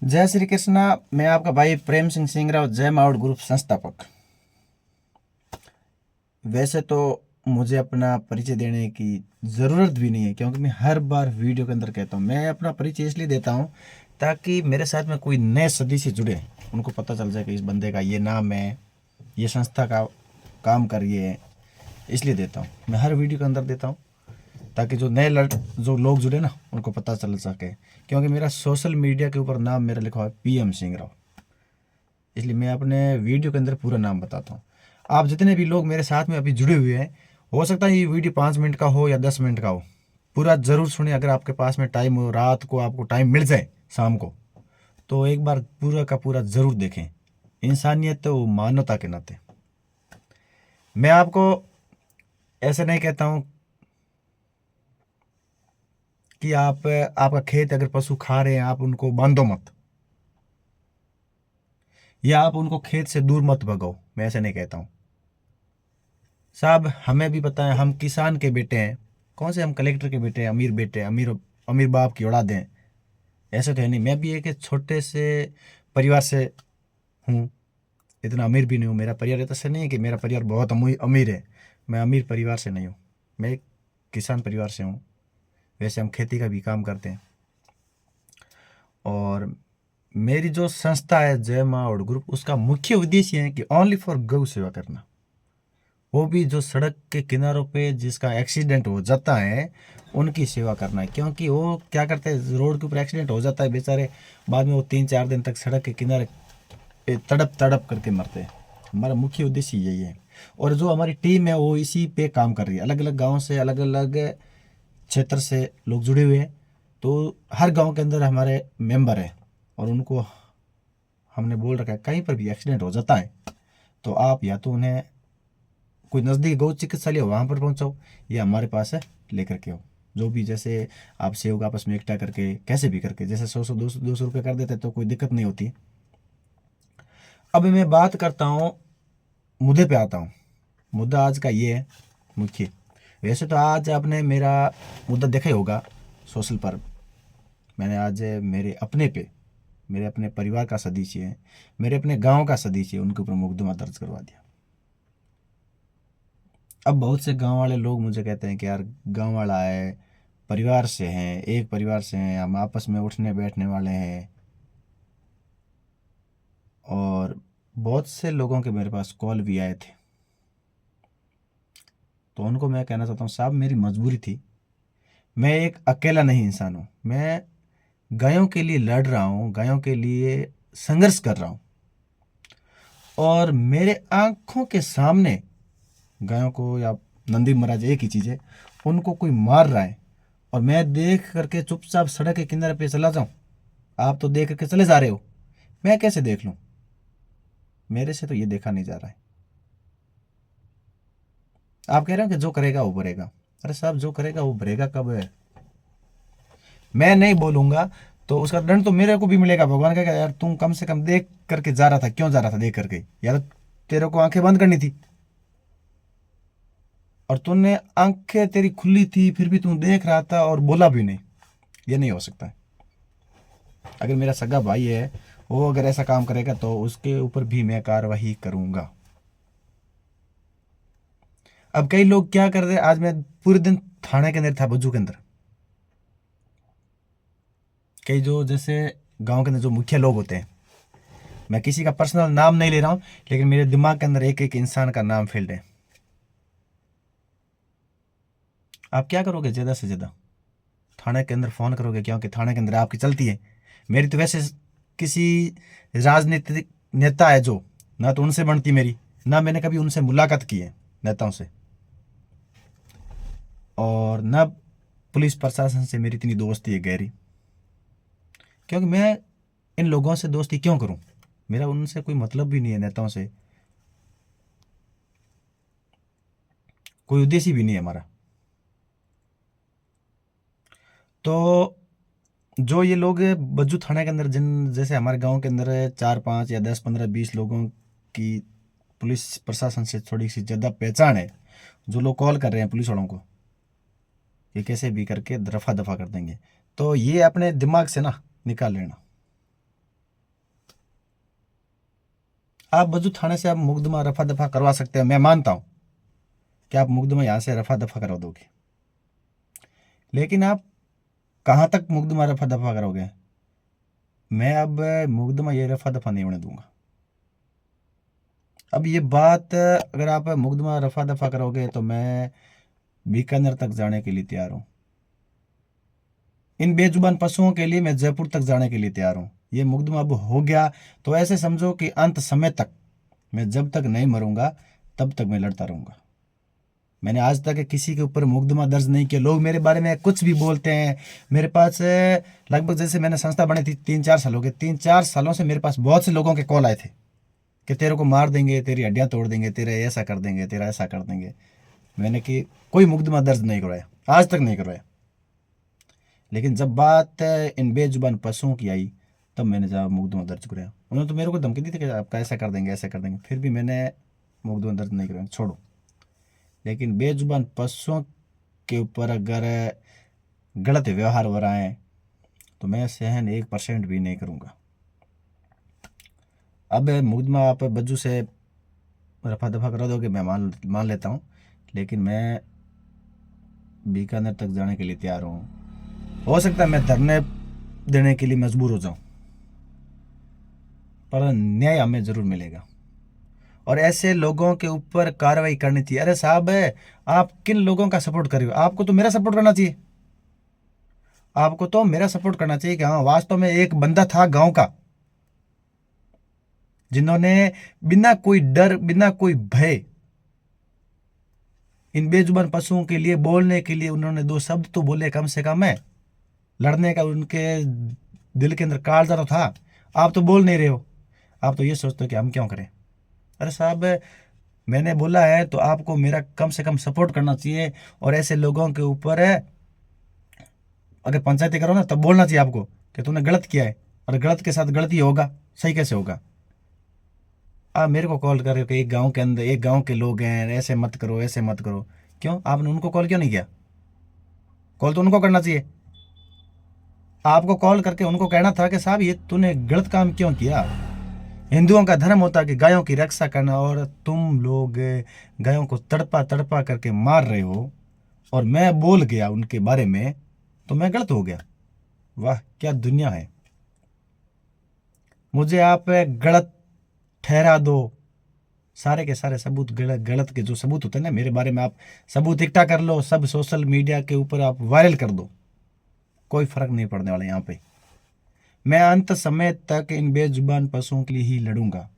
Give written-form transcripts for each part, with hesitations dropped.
जय श्री कृष्णा। मैं आपका भाई प्रेम सिंह सिंगराव, जय माउट ग्रुप संस्थापक। वैसे तो मुझे अपना परिचय देने की ज़रूरत भी नहीं है, क्योंकि मैं हर बार वीडियो के अंदर कहता हूँ मैं अपना परिचय इसलिए देता हूँ ताकि मेरे साथ में कोई नए सदी से जुड़े, उनको पता चल जाए कि इस बंदे का ये नाम है, ये संस्था का काम कर रही है। इसलिए देता हूँ, मैं हर वीडियो के अंदर देता हूँ ताकि जो लोग जुड़े ना उनको पता चल सके। क्योंकि मेरा सोशल मीडिया के ऊपर नाम मेरा लिखा हुआ है PM सिंगराव, इसलिए मैं अपने वीडियो के अंदर पूरा नाम बताता हूँ। आप जितने भी लोग मेरे साथ में अभी जुड़े हुए हैं, हो सकता है ये वीडियो 5 मिनट का हो या 10 मिनट का हो, पूरा ज़रूर सुनिए। अगर आपके पास में टाइम हो, रात को आपको टाइम मिल जाए शाम को, तो एक बार पूरा का पूरा ज़रूर देखें। इंसानियत तो मानवता के नाते मैं आपको ऐसे नहीं कहता हूँ कि आपका खेत अगर पशु खा रहे हैं आप उनको बांधो मत, या आप उनको खेत से दूर मत भगाओ। मैं ऐसे नहीं कहता हूँ साहब, हमें भी पता है हम किसान के बेटे हैं। कौन से हम कलेक्टर के बेटे हैं, अमीर बेटे, अमीर अमीर बाप की औलाद हैं? ऐसे तो है नहीं। मैं भी एक छोटे से परिवार से हूँ, इतना अमीर भी नहीं हूँ। मेरा परिवार ऐसा नहीं है कि मेरा परिवार बहुत अमीर है। मैं अमीर परिवार से नहीं हूँ, मैं एक किसान परिवार से हूँ। वैसे हम खेती का भी काम करते हैं। और मेरी जो संस्था है जय माँ और ग्रुप, उसका मुख्य उद्देश्य है कि ओनली फॉर गौ सेवा करना। वो भी जो सड़क के किनारों पे जिसका एक्सीडेंट हो जाता है उनकी सेवा करना है। क्योंकि वो क्या करते हैं, रोड के ऊपर एक्सीडेंट हो जाता है बेचारे, बाद में वो 3-4 दिन तक सड़क के किनारे पे तड़प तड़प करके मरते हैं। हमारा मुख्य उद्देश्य यही है। और जो हमारी टीम है वो इसी पे काम कर रही है। अलग अलग गाँव से, अलग अलग क्षेत्र से लोग जुड़े हुए हैं। तो हर गाँव के अंदर हमारे मेंबर हैं, और उनको हमने बोल रखा है कहीं पर भी एक्सीडेंट हो जाता है तो आप या तो उन्हें कोई नज़दीक गौ चिकित्सालय वहाँ पर पहुँचाओ, या हमारे पास है लेकर के आओ। जो भी जैसे आप सहयोग आपस में इकट्ठा करके कैसे भी करके, जैसे 100 200 रुपये कर देते तो कोई दिक्कत नहीं होती। अब मैं बात करता हूँ, मुद्दे पे आता हूँ। मुद्दा आज का ये है मुख्य। वैसे तो आज आपने मेरा मुद्दा देखा ही होगा सोशल पर। मैंने आज मेरे अपने परिवार का सदस्य है, मेरे अपने गांव का सदस्य है, उनके ऊपर मुकदमा दर्ज करवा दिया। अब बहुत से गांव वाले लोग मुझे कहते हैं कि यार गांव वाला है, परिवार से हैं, एक परिवार से हैं, हम आपस में उठने बैठने वाले हैं। और बहुत से लोगों के मेरे पास कॉल भी आए थे। तो उनको मैं कहना चाहता हूँ साहब, मेरी मजबूरी थी। मैं एक अकेला नहीं इंसान हूँ, मैं गायों के लिए लड़ रहा हूँ, गायों के लिए संघर्ष कर रहा हूँ। और मेरे आंखों के सामने गायों को या नंदी महाराज एक ही चीज़ है, उनको कोई मार रहा है और मैं देख करके चुपचाप सड़क के किनारे पे चला जाऊं। आप तो देख करके चले जा रहे हो, मैं कैसे देख लूं? मेरे से तो ये देखा नहीं जा रहा है। आप कह रहे हो कि जो करेगा वो भरेगा। अरे साहब, जो करेगा वो भरेगा कब है? मैं नहीं बोलूंगा तो उसका दंड तो मेरे को भी मिलेगा। भगवान कहेगा यार तुम कम से कम देख करके जा रहा था, क्यों जा रहा था देख करके? यार तेरे को आंखें बंद करनी थी, और तूने आंखें तेरी खुली थी फिर भी तू देख रहा था और बोला भी नहीं। ये नहीं हो सकता है। अगर मेरा सगा भाई है, वो अगर ऐसा काम करेगा तो उसके ऊपर भी मैं कार्रवाई करूंगा। अब कई लोग क्या कर रहे हैं, आज मैं पूरे दिन थाने के अंदर था, बज्जू के अंदर। कई जो जैसे गांव के अंदर जो मुखिया लोग होते हैं, मैं किसी का पर्सनल नाम नहीं ले रहा हूं, लेकिन मेरे दिमाग के अंदर एक एक इंसान का नाम फील्ड है। आप क्या करोगे? ज़्यादा से ज़्यादा थाने के अंदर फ़ोन करोगे, क्योंकि थाने के अंदर आपकी चलती है। मेरी तो वैसे किसी राजनीतिक नेता है जो, ना तो उनसे बनती मेरी, ना मैंने कभी उनसे मुलाकात की है नेताओं से, और ना पुलिस प्रशासन से मेरी इतनी दोस्ती है गहरी। क्योंकि मैं इन लोगों से दोस्ती क्यों करूं? मेरा उनसे कोई मतलब भी नहीं है, नेताओं से कोई उद्देश्य भी नहीं है हमारा। तो जो ये लोग बज्जू थाने के अंदर, जिन जैसे हमारे गांव के अंदर 4-5 या 10-15-20 लोगों की पुलिस प्रशासन से थोड़ी सी ज़्यादा पहचान है, जो लोग कॉल कर रहे हैं पुलिस वालों को, ये कैसे भी करके रफा दफा कर देंगे। तो ये अपने दिमाग से ना निकाल लेना। आप बजू थाने से आप मुकदमा रफा दफा करवा सकते हैं, मैं मानता हूं कि आप मुकदमा यहां से रफा दफा करवा दोगे, लेकिन आप कहां तक मुकदमा रफा दफा करोगे? मैं अब मुकदमा ये रफा दफा नहीं होने दूंगा। अब ये बात, अगर आप मुकदमा रफा दफा करोगे तो मैं बीकानेर तक जाने के लिए तैयार हूं। इन बेजुबान पशुओं के लिए मैं जयपुर तक जाने के लिए तैयार हूं। ये मुकदमा अब हो गया तो ऐसे समझो कि अंत समय तक, मैं जब तक नहीं मरूंगा तब तक मैं लड़ता रहूंगा। मैंने आज तक किसी के ऊपर मुकदमा दर्ज नहीं किया। लोग मेरे बारे में कुछ भी बोलते हैं। मेरे पास लगभग, जैसे मैंने संस्था बनी थी 3-4 साल हो गए, 3-4 सालों से मेरे पास बहुत से लोगों के कॉल आए थे कि तेरे को मार देंगे, तेरी हड्डियां तोड़ देंगे, तेरे ऐसा कर देंगे, तेरा ऐसा कर देंगे। मैंने कि कोई मुकदमा दर्ज नहीं करवाया, आज तक नहीं करवाया। लेकिन जब बात इन बेजुबान पशुओं की आई तब मैंने जब मुकदमा दर्ज कराया। उन्होंने तो मेरे को धमकी दी थी कि आपका ऐसा कर देंगे, ऐसा कर देंगे, फिर भी मैंने मुकदमा दर्ज नहीं कराया, छोड़ो। लेकिन बेजुबान पशुओं के ऊपर अगर गलत व्यवहार हो रहा है तो मैं सहन 1% भी नहीं करूँगा। अब मुकदमा आप बज्जू से रफा दफा करा दोगे, मैं मान मान लेता हूँ, लेकिन मैं बीकानेर तक जाने के लिए तैयार हूँ। हो सकता है मैं धरने देने के लिए मजबूर हो जाऊँ, पर न्याय हमें जरूर मिलेगा और ऐसे लोगों के ऊपर कार्रवाई करनी चाहिए। अरे साहब, आप किन लोगों का सपोर्ट कर रहे हो? आपको तो मेरा सपोर्ट करना चाहिए। आपको तो मेरा सपोर्ट करना चाहिए कि हाँ, वास्तव में एक बंदा था गांव का, जिन्होंने बिना कोई डर, बिना कोई भय, इन बेजुबान पशुओं के लिए बोलने के लिए उन्होंने 2 शब्द तो बोले कम से कम है। लड़ने का उनके दिल के अंदर कालजा तो था। आप तो बोल नहीं रहे हो, आप तो ये सोचते हो कि हम क्यों करें। अरे साहब, मैंने बोला है तो आपको मेरा कम से कम सपोर्ट करना चाहिए। और ऐसे लोगों के ऊपर है, अगर पंचायती करो ना तब बोलना चाहिए आपको कि तूने गलत किया है, और गलत के साथ गलत ही होगा, सही कैसे होगा? आप मेरे को कॉल कर रहे हो कि एक गांव के अंदर, एक गांव के लोग हैं, ऐसे मत करो, ऐसे मत करो। क्यों आपने उनको कॉल क्यों नहीं किया? कॉल तो उनको करना चाहिए। आपको कॉल करके उनको कहना था कि साहब ये तूने गलत काम क्यों किया। हिंदुओं का धर्म होता है कि गायों की रक्षा करना, और तुम लोग गायों को तड़पा तड़पा करके मार रहे हो, और मैं बोल गया उनके बारे में तो मैं गलत हो गया। वाह क्या दुनिया है। मुझे आप गलत ठहरा दो, सारे के सारे सबूत, गलत गलत के जो सबूत होते हैं ना मेरे बारे में, आप सबूत इकट्ठा कर लो, सब सोशल मीडिया के ऊपर आप वायरल कर दो, कोई फर्क नहीं पड़ने वाला यहाँ पे। मैं अंत समय तक इन बेजुबान पशुओं के लिए ही लड़ूंगा।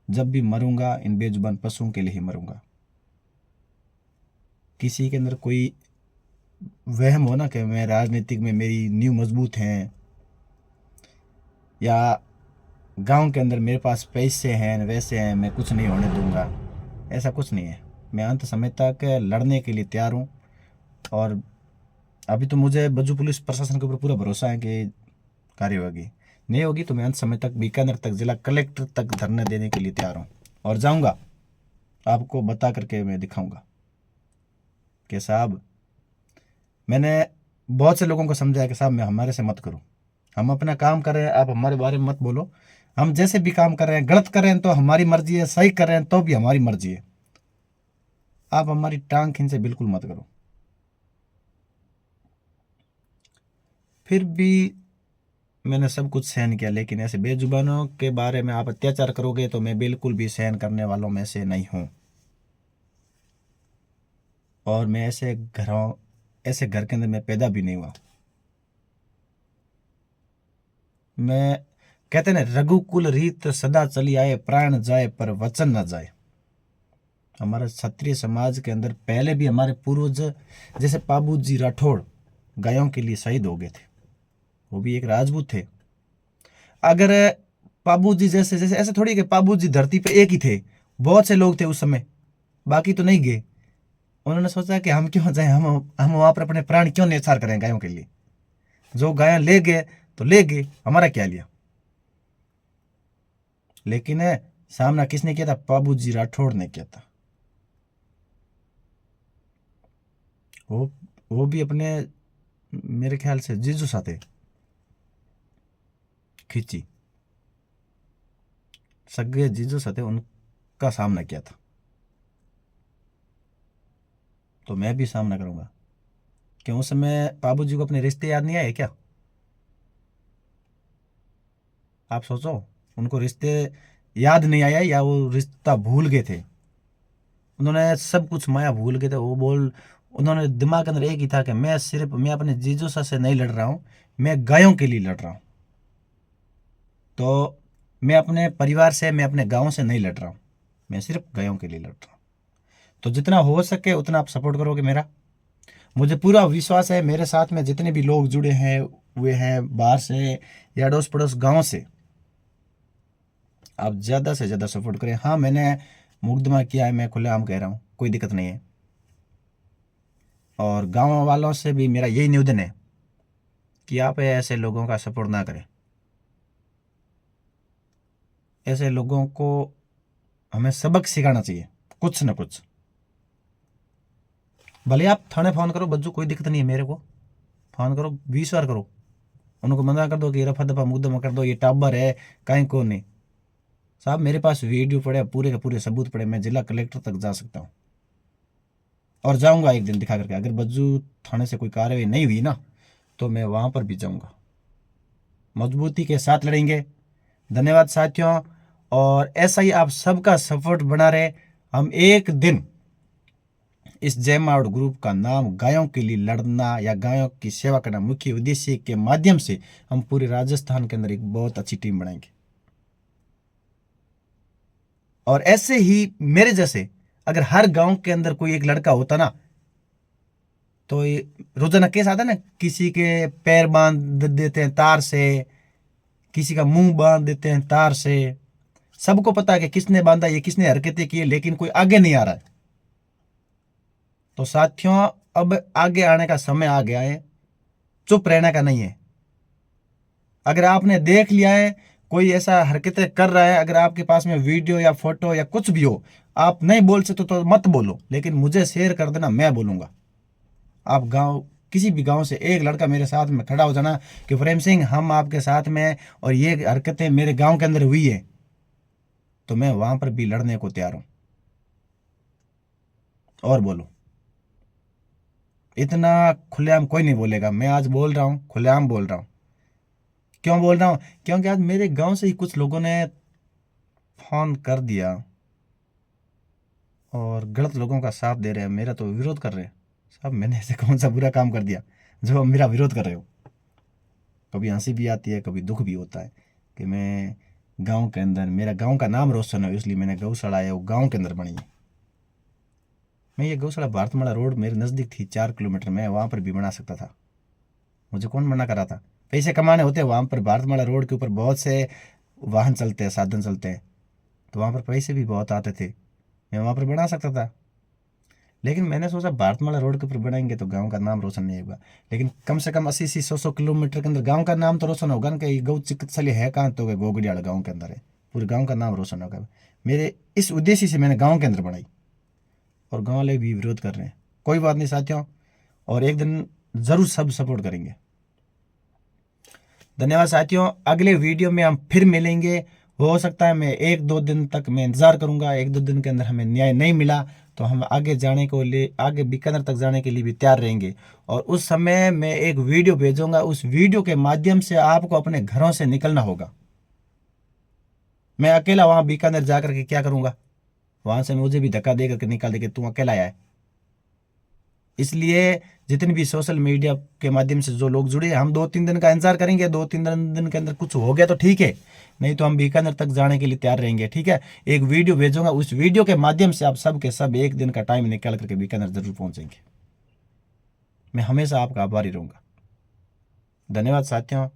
जब भी मरूंगा इन बेजुबान पशुओं के लिए ही मरूंगा। किसी के अंदर कोई वहम हो ना कि मैं राजनीतिक में मेरी नींव मजबूत है, या गांव के अंदर मेरे पास पैसे हैं, वैसे हैं, मैं कुछ नहीं होने दूंगा, ऐसा कुछ नहीं है। मैं अंत समय तक लड़ने के लिए तैयार हूँ। और अभी तो मुझे बज्जू पुलिस प्रशासन के ऊपर पूरा भरोसा है कि कार्य होगी। नहीं होगी तो मैं अंत समय तक बीकानेर तक, जिला कलेक्टर तक धरने देने के लिए तैयार हूँ, और जाऊँगा। आपको बता करके मैं दिखाऊंगा कि साहब, मैंने बहुत से लोगों को समझाया कि साहब मैं हमारे से मत करो, हम अपना काम कर रहे हैं, आप हमारे बारे में मत बोलो। हम जैसे भी काम कर रहे हैं, गलत कर रहे हैं तो हमारी मर्जी है, सही कर रहे हैं तो भी हमारी मर्जी है। आप हमारी टांग खींचे बिल्कुल मत करो। फिर भी मैंने सब कुछ सहन किया, लेकिन ऐसे बेजुबानों के बारे में आप अत्याचार करोगे तो मैं बिल्कुल भी सहन करने वालों में से नहीं हूं। और मैं ऐसे घर के अंदर मैं पैदा भी नहीं हुआ। मैं, कहते ना, रघुकुल रीत सदा चली आए, प्राण जाए पर वचन न जाए। हमारे क्षत्रिय समाज के अंदर पहले भी हमारे पूर्वज, जैसे पाबू जी राठौड़, गायों के लिए शहीद हो गए थे। वो भी एक राजपूत थे। अगर पाबू जी जैसे, जैसे ऐसे थोड़ी कि पाबू जी धरती पे एक ही थे, बहुत से लोग थे उस समय, बाकी तो नहीं गए। उन्होंने सोचा कि हम क्यों जाए, हम वहां पर अपने प्राण क्यों न्यौछावर करें गायों के लिए। जो गायें ले गए तो ले गए, हमारा क्या लिया। लेकिन सामना किसने किया था? पाबू जी राठौड़ ने किया था। वो वो भी अपने, मेरे ख्याल से जीजू साथे खींची। सगे जीजू थे उनका सामना किया था, तो मैं भी सामना करूंगा। क्यों उस समय बाबू जी को अपने रिश्ते याद नहीं आए क्या? आप सोचो, उनको रिश्ते याद नहीं आया या वो रिश्ता भूल गए थे? उन्होंने सब कुछ माया भूल गए थे। वो बोल, उन्होंने दिमाग के अंदर एक ही था कि मैं अपने जीजू सा से नहीं लड़ रहा हूँ, मैं गायों के लिए लड़ रहा हूँ। तो मैं अपने परिवार से, मैं अपने गांव से नहीं लड़ रहा हूँ, मैं सिर्फ गायों के लिए लड़ रहा हूँ। तो जितना हो सके उतना आप सपोर्ट करोगे मेरा। मुझे पूरा विश्वास है मेरे साथ में जितने भी लोग जुड़े हैं वे हैं बाहर से या अड़ोस पड़ोस गांव से, आप ज़्यादा से ज़्यादा सपोर्ट करें। हाँ, मैंने मुकदमा किया है, मैं खुलेआम कह रहा हूँ, कोई दिक्कत नहीं है। और गांव वालों से भी मेरा यही निवेदन है कि आप ऐसे लोगों का सपोर्ट ना करें। ऐसे लोगों को हमें सबक सिखाना चाहिए, कुछ ना कुछ। भले आप थाने फ़ोन करो बज्जू, कोई दिक्कत नहीं है, मेरे को फ़ोन करो, 20 बार करो, उनको मना कर दो कि रफा दफा मुकदमा कर दो, ये टाबर है कहीं को नहीं। साहब मेरे पास वीडियो पड़े, पूरे के पूरे सबूत पड़े, मैं जिला कलेक्टर तक जा सकता हूँ और जाऊंगा एक दिन दिखा करके। अगर बज्जू थाने से कोई कार्रवाई नहीं हुई ना तो मैं वहां पर भी जाऊंगा, मजबूती के साथ लड़ेंगे। धन्यवाद साथियों, और ऐसा ही आप सबका सपोर्ट बना रहे। हम एक दिन इस जय मावड़ ग्रुप का नाम गायों के लिए लड़ना या गायों की सेवा करना मुख्य उद्देश्य के माध्यम से हम पूरे राजस्थान के अंदर एक बहुत अच्छी टीम बनाएंगे। और ऐसे ही मेरे जैसे अगर हर गांव के अंदर कोई एक लड़का होता ना, तो ये रोजाना केस आता ना, किसी के पैर बांध देते हैं तार से, किसी का मुंह बांध देते हैं तार से, सबको पता है कि किसने बांधा, ये किसने हरकतें की, लेकिन कोई आगे नहीं आ रहा है। तो साथियों अब आगे आने का समय आ गया है, चुप रहने का नहीं है। अगर आपने देख लिया है कोई ऐसा हरकतें कर रहा है, अगर आपके पास में वीडियो या फोटो या कुछ भी हो, आप नहीं बोल सकते तो मत बोलो, लेकिन मुझे शेयर कर देना, मैं बोलूंगा। आप गांव, किसी भी गांव से एक लड़का मेरे साथ में खड़ा हो जाना कि प्रेम सिंह हम आपके साथ में और ये हरकतें मेरे गांव के अंदर हुई है, तो मैं वहां पर भी लड़ने को तैयार हूं। और बोलो, इतना खुलेआम कोई नहीं बोलेगा। मैं आज बोल रहा हूं, खुलेआम बोल रहा हूं। क्यों बोल रहा हूं? क्योंकि आज मेरे गांव से ही कुछ लोगों ने फोन कर दिया और गलत लोगों का साथ दे रहे हैं, मेरा तो विरोध कर रहे हैं। साहब मैंने ऐसे कौन सा बुरा काम कर दिया जो आप मेरा विरोध कर रहे हो? कभी हंसी भी आती है, कभी दुख भी होता है कि मैं गांव के अंदर, मेरा गांव का नाम रोशन हो, इसलिए मैंने गौशाला है वो गांव के अंदर बनी है। मैं ये गौशाला भारतमाला रोड मेरे नज़दीक थी, 4 किलोमीटर, में वहाँ पर भी बना सकता था, मुझे कौन मना कर रहा था? पैसे कमाने होते हैं वहाँ पर, भारतमाला रोड के ऊपर बहुत से वाहन चलते हैं, साधन चलते हैं, तो वहाँ पर पैसे भी बहुत आते थे, मैं वहाँ पर बना सकता था। लेकिन मैंने सोचा भारतमाला रोड के ऊपर बनाएंगे तो गांव का नाम रोशन नहीं होगा, लेकिन कम से कम 80-100 किलोमीटर के अंदर गांव का नाम तो रोशन होगा ना, कि गौ चिकित्सालय है कहाँ, तो गोगड़ियाड़ गांव के अंदर है, पूरे गांव का नाम रोशन होगा। मेरे इस उद्देश्य से मैंने गांव के अंदर बनाई, और गांव वाले भी विरोध कर रहे हैं। कोई बात नहीं साथियों, और एक दिन जरूर सब सपोर्ट करेंगे। धन्यवाद साथियों, अगले वीडियो में हम फिर मिलेंगे। हो सकता है मैं 1-2 दिन तक मैं इंतजार करूंगा, 1-2 दिन के अंदर हमें न्याय नहीं मिला तो हम आगे जाने को लिए, आगे बीकानेर तक जाने के लिए भी तैयार रहेंगे। और उस समय मैं एक वीडियो भेजूंगा, उस वीडियो के माध्यम से आपको अपने घरों से निकलना होगा। मैं अकेला वहां बीकानेर जाकर के क्या करूंगा? वहां से मुझे भी धक्का दे करके निकाल दे के तू अकेला आया है। इसलिए जितनी भी सोशल मीडिया के माध्यम से जो लोग जुड़े, हम 2-3 दिन का इंतजार करेंगे। 2-3 दिन के अंदर कुछ हो गया तो ठीक है, नहीं तो हम बीकानेर तक जाने के लिए तैयार रहेंगे। ठीक है, एक वीडियो भेजूंगा, उस वीडियो के माध्यम से आप सब के सब एक दिन का टाइम निकाल करके बीकानेर जरूर पहुंचेंगे। मैं हमेशा आपका आभारी रहूंगा। धन्यवाद साथियों।